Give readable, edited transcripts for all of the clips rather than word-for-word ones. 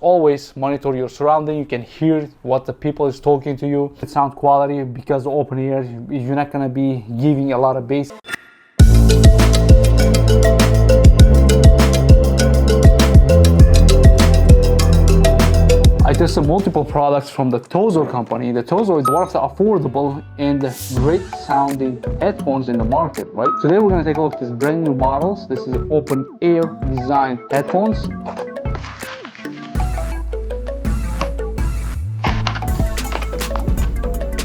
Always monitor your surrounding. You can hear what the people is talking to you. The sound quality, because of open ear, you're not gonna be giving a lot of bass. I tested multiple products from the Tozo company. The Tozo is one of the affordable and great sounding headphones in the market, right? Today we're gonna take a look at these brand new models. This is open ear design headphones.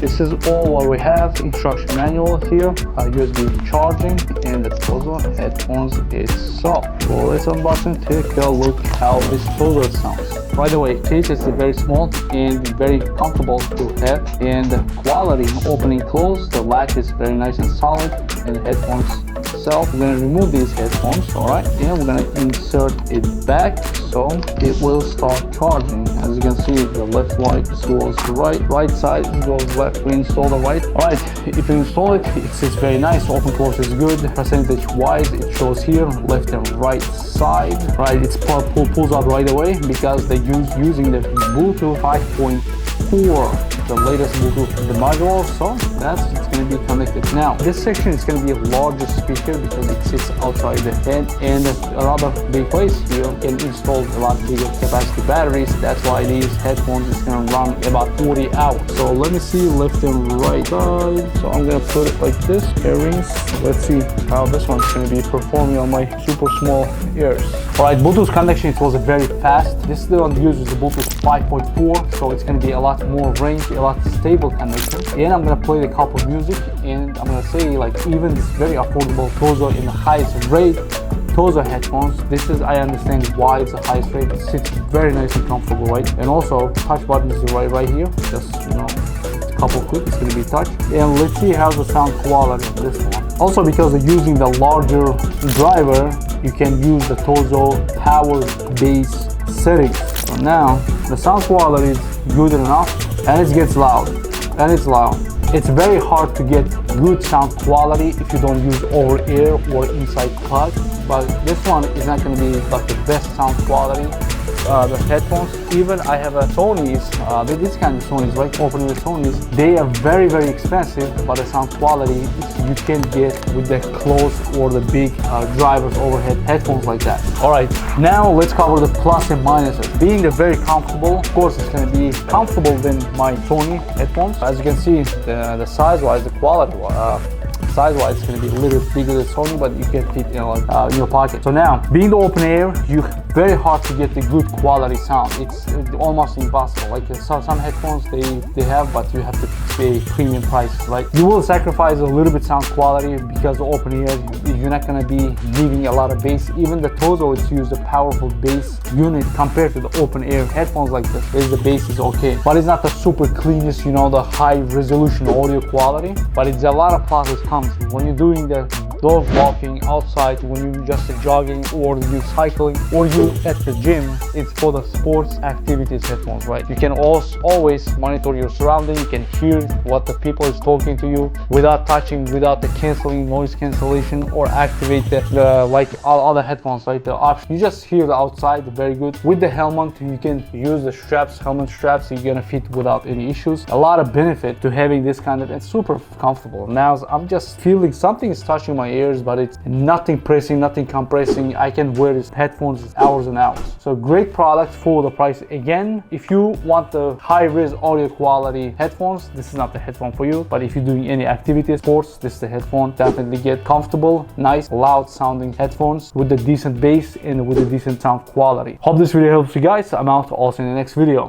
This is all what we have. Instruction manual here, USB charging, and the Tozo headphones itself. So let's unbox and take a look how this Tozo sounds. By the way, case is very small and very comfortable to have, and the quality opening close, the latch is very nice and solid, and the headphones itself. We're gonna remove these headphones, all right, and we're gonna insert it back so it will start charging. As you can see, the left light goes right side goes left. We install the right. All right, if you install it, it's very nice. Open close is good. Percentage wise, it shows here left and right side. Right, it's pulls out right away because they using the Bluetooth 5.4, the latest Bluetooth in the module, so it's going to be connected. Now this section is going to be a larger speaker because it sits outside the head, and a rather big place here. You can install a lot bigger capacity batteries. That's why these headphones is going to run about 40 hours. So let me see left and right side. So I'm going to put it like this, earrings. Let's see how this one's going to be performing on my super small ears. All right, Bluetooth connection, it was very fast. This one uses the Bluetooth 5.4, so it's going to be a lot more range, a lot stable connection. And I'm going to play the couple of music, and I'm going to say, like, even this very affordable Tozo in the highest rate Tozo headphones, this is, I understand why it's the highest rate. It sits very nice and comfortable, right? And also touch button is right here, just, you know, a couple of clicks, it's going to be touch. And let's see how the sound quality of this one. Also, because they're using the larger driver, you can use the Tozo power bass settings. So now the sound quality is good enough, and it gets loud, and it's loud. It's very hard to get good sound quality if you don't use over ear or inside plug, but this one is not going to be like the best sound quality. The headphones, even I have a Sony's, these kind of Sony's, right, open ear Sony's, they are very expensive, but the sound quality you can get with the close or the big drivers overhead headphones like that. All right, now let's cover the plus and minuses. Being they're very comfortable, of course it's going to be comfortable than my Sony headphones. As you can see, the size wise, the quality size-wise, it's going to be a little bit bigger than Sony, but you can fit in your pocket. So now, being the open air, very hard to get the good quality sound. It's almost impossible. Like some headphones they have, but you have to pay premium prices, right? You will sacrifice a little bit sound quality because the open ear, you're not going to be giving a lot of bass. Even the Tozo, it's used a powerful bass unit compared to the open ear headphones like this. The bass is okay, but it's not the super cleanest, you know, the high resolution audio quality. But it's a lot of pluses comes when you're doing the dog walking outside, when you're just jogging, or you cycling, or you at the gym. It's for the sports activities headphones, right? You can always monitor your surrounding. You can hear what the people is talking to you without touching, without the canceling, noise cancellation, or activate the like all other headphones, right? The option, you just hear the outside, very good. With the helmet, you can use the straps, helmet straps, you're gonna fit without any issues. A lot of benefit to having this kind of, it's super comfortable. Now I'm just feeling something is touching my ears, but it's nothing pressing, nothing compressing. I can wear these headphones hours and hours. So great product for the price. Again, if you want the high-res audio quality headphones, this is not the headphone for you. But if you're doing any activity, sports, this is the headphone. Definitely get comfortable, nice, loud sounding headphones with the decent bass and with the decent sound quality. Hope this video helps you guys. I'm out. Also in the next video.